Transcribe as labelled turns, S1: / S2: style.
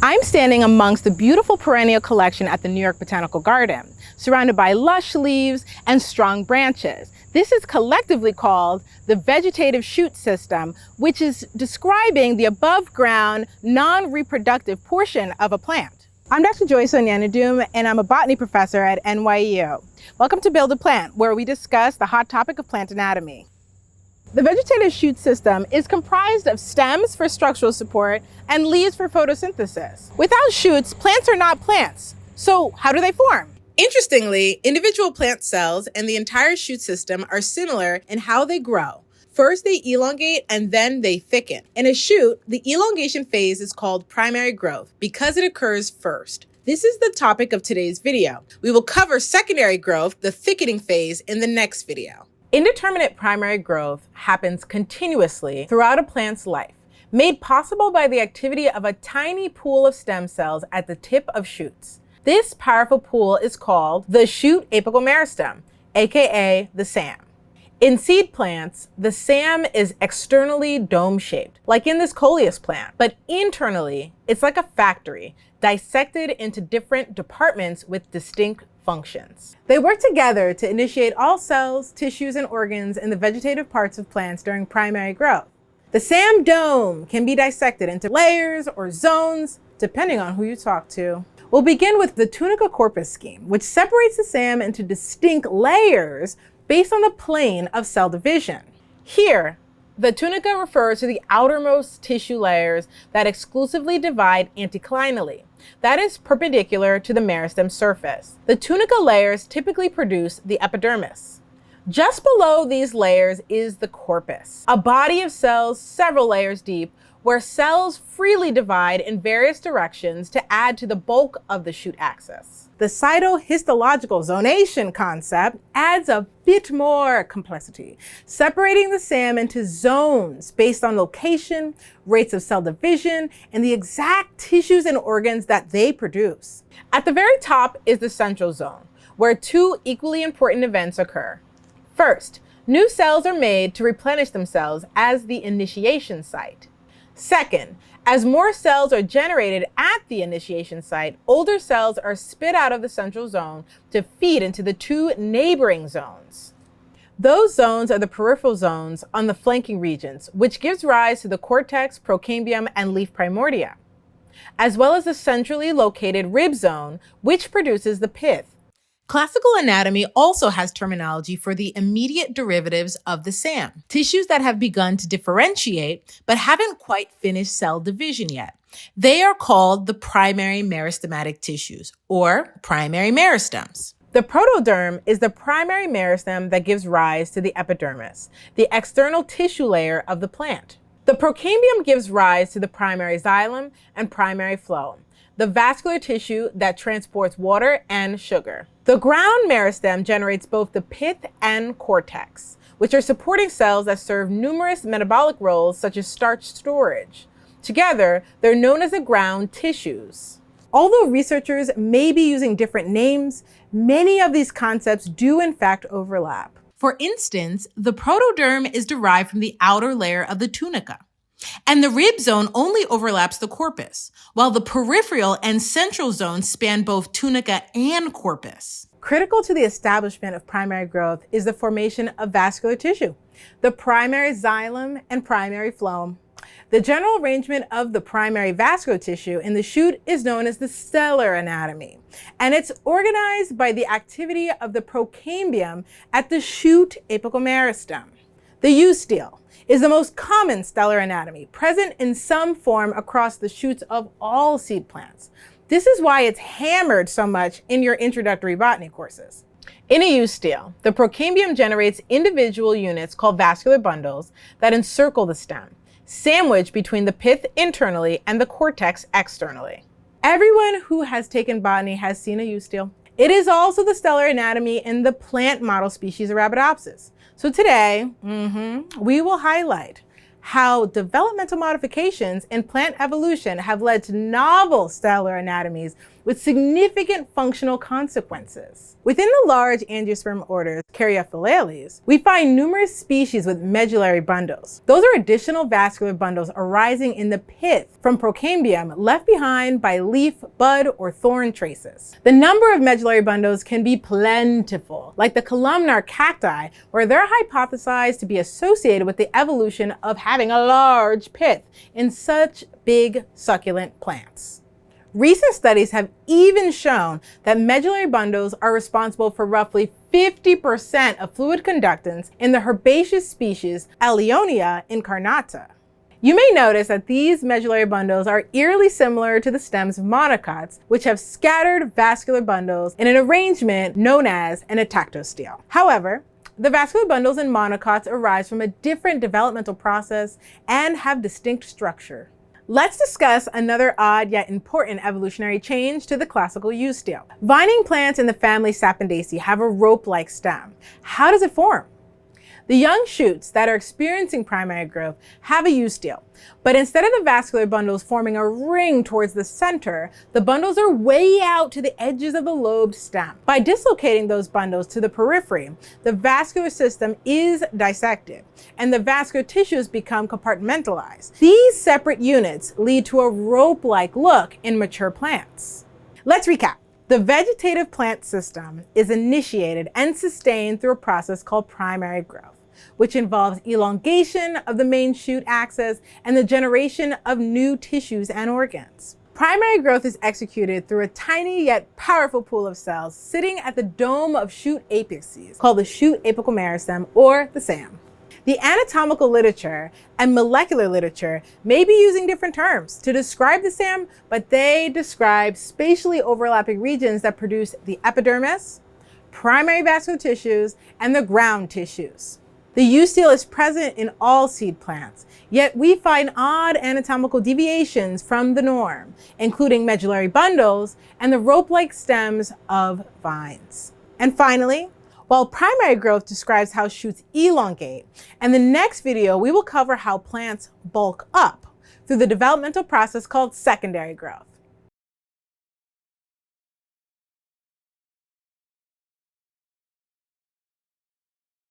S1: I'm standing amongst the beautiful perennial collection at the New York Botanical Garden, surrounded by lush leaves and strong branches. This is collectively called the vegetative shoot system, which is describing the above ground, non-reproductive portion of a plant. I'm Dr. Joyce Onyenedum, and I'm a botany professor at NYU. Welcome to Build a Plant, where we discuss the hot topic of plant anatomy. The vegetative shoot system is comprised of stems for structural support and leaves for photosynthesis. Without shoots, plants are not plants. So how do they form? Interestingly, individual plant cells and the entire shoot system are similar in how they grow. First, they elongate and then they thicken. In a shoot, the elongation phase is called primary growth because it occurs first. This is the topic of today's video. We will cover secondary growth, the thickening phase, in the next video. Indeterminate primary growth happens continuously throughout a plant's life, made possible by the activity of a tiny pool of stem cells at the tip of shoots. This powerful pool is called the shoot apical meristem, aka the SAM. In seed plants, the SAM is externally dome-shaped, like in this Coleus plant, but internally, it's like a factory, dissected into different departments with distinct functions. They work together to initiate all cells, tissues, and organs in the vegetative parts of plants during primary growth. The SAM dome can be dissected into layers or zones, depending on who you talk to. We'll begin with the tunica-corpus scheme, which separates the SAM into distinct layers based on the plane of cell division. Here, the tunica refers to the outermost tissue layers that exclusively divide anticlinally, that is perpendicular to the meristem surface. The tunica layers typically produce the epidermis. Just below these layers is the corpus, a body of cells several layers deep, where cells freely divide in various directions to add to the bulk of the shoot axis. The cytohistological zonation concept adds a bit more complexity, separating the SAM into zones based on location, rates of cell division, and the exact tissues and organs that they produce. At the very top is the central zone, where two equally important events occur. First, new cells are made to replenish themselves as the initiation site. Second, as more cells are generated at the initiation site, older cells are spit out of the central zone to feed into the two neighboring zones. Those zones are the peripheral zones on the flanking regions, which gives rise to the cortex, procambium, and leaf primordia, as well as the centrally located rib zone, which produces the pith. Classical anatomy also has terminology for the immediate derivatives of the SAM, tissues that have begun to differentiate but haven't quite finished cell division yet. They are called the primary meristematic tissues, or primary meristems. The protoderm is the primary meristem that gives rise to the epidermis, the external tissue layer of the plant. The procambium gives rise to the primary xylem and primary phloem, the vascular tissue that transports water and sugar. The ground meristem generates both the pith and cortex, which are supporting cells that serve numerous metabolic roles such as starch storage. Together, they're known as the ground tissues. Although researchers may be using different names, many of these concepts do in fact overlap. For instance, the protoderm is derived from the outer layer of the tunica, and the rib zone only overlaps the corpus, while the peripheral and central zones span both tunica and corpus. Critical to the establishment of primary growth is the formation of vascular tissue, the primary xylem and primary phloem. The general arrangement of the primary vascular tissue in the shoot is known as the stellar anatomy, and it's organized by the activity of the procambium at the shoot apical meristem. The eustele is the most common stellar anatomy, present in some form across the shoots of all seed plants. This is why it's hammered so much in your introductory botany courses. In a eustele, the procambium generates individual units called vascular bundles that encircle the stem, sandwiched between the pith internally and the cortex externally. Everyone who has taken botany has seen a eustele. It is also the stellar anatomy in the plant model species Arabidopsis. So today, we will highlight how developmental modifications in plant evolution have led to novel stellar anatomies with significant functional consequences. Within the large angiosperm orders, Caryophyllales, we find numerous species with medullary bundles. Those are additional vascular bundles arising in the pith from procambium left behind by leaf, bud, or thorn traces. The number of medullary bundles can be plentiful, like the columnar cacti, where they're hypothesized to be associated with the evolution of having a large pith in such big succulent plants. Recent studies have even shown that medullary bundles are responsible for roughly 50% of fluid conductance in the herbaceous species Allionia incarnata. You may notice that these medullary bundles are eerily similar to the stems of monocots, which have scattered vascular bundles in an arrangement known as an atactostele. However, the vascular bundles in monocots arise from a different developmental process and have distinct structure. Let's discuss another odd yet important evolutionary change to the classical eustele. Vining plants in the family Sapindaceae have a rope-like stem. How does it form? The young shoots that are experiencing primary growth have a eustele, but instead of the vascular bundles forming a ring towards the center, the bundles are way out to the edges of the lobed stem. By dislocating those bundles to the periphery, the vascular system is dissected, and the vascular tissues become compartmentalized. These separate units lead to a rope-like look in mature plants. Let's recap. The vegetative plant system is initiated and sustained through a process called primary growth, which involves elongation of the main shoot axis and the generation of new tissues and organs. Primary growth is executed through a tiny yet powerful pool of cells sitting at the dome of shoot apices, called the shoot apical meristem, or the SAM. The anatomical literature and molecular literature may be using different terms to describe the SAM, but they describe spatially overlapping regions that produce the epidermis, primary vascular tissues, and the ground tissues. The eustele is present in all seed plants, yet we find odd anatomical deviations from the norm, including medullary bundles and the rope-like stems of vines. And finally, while primary growth describes how shoots elongate, in the next video we will cover how plants bulk up through the developmental process called secondary growth.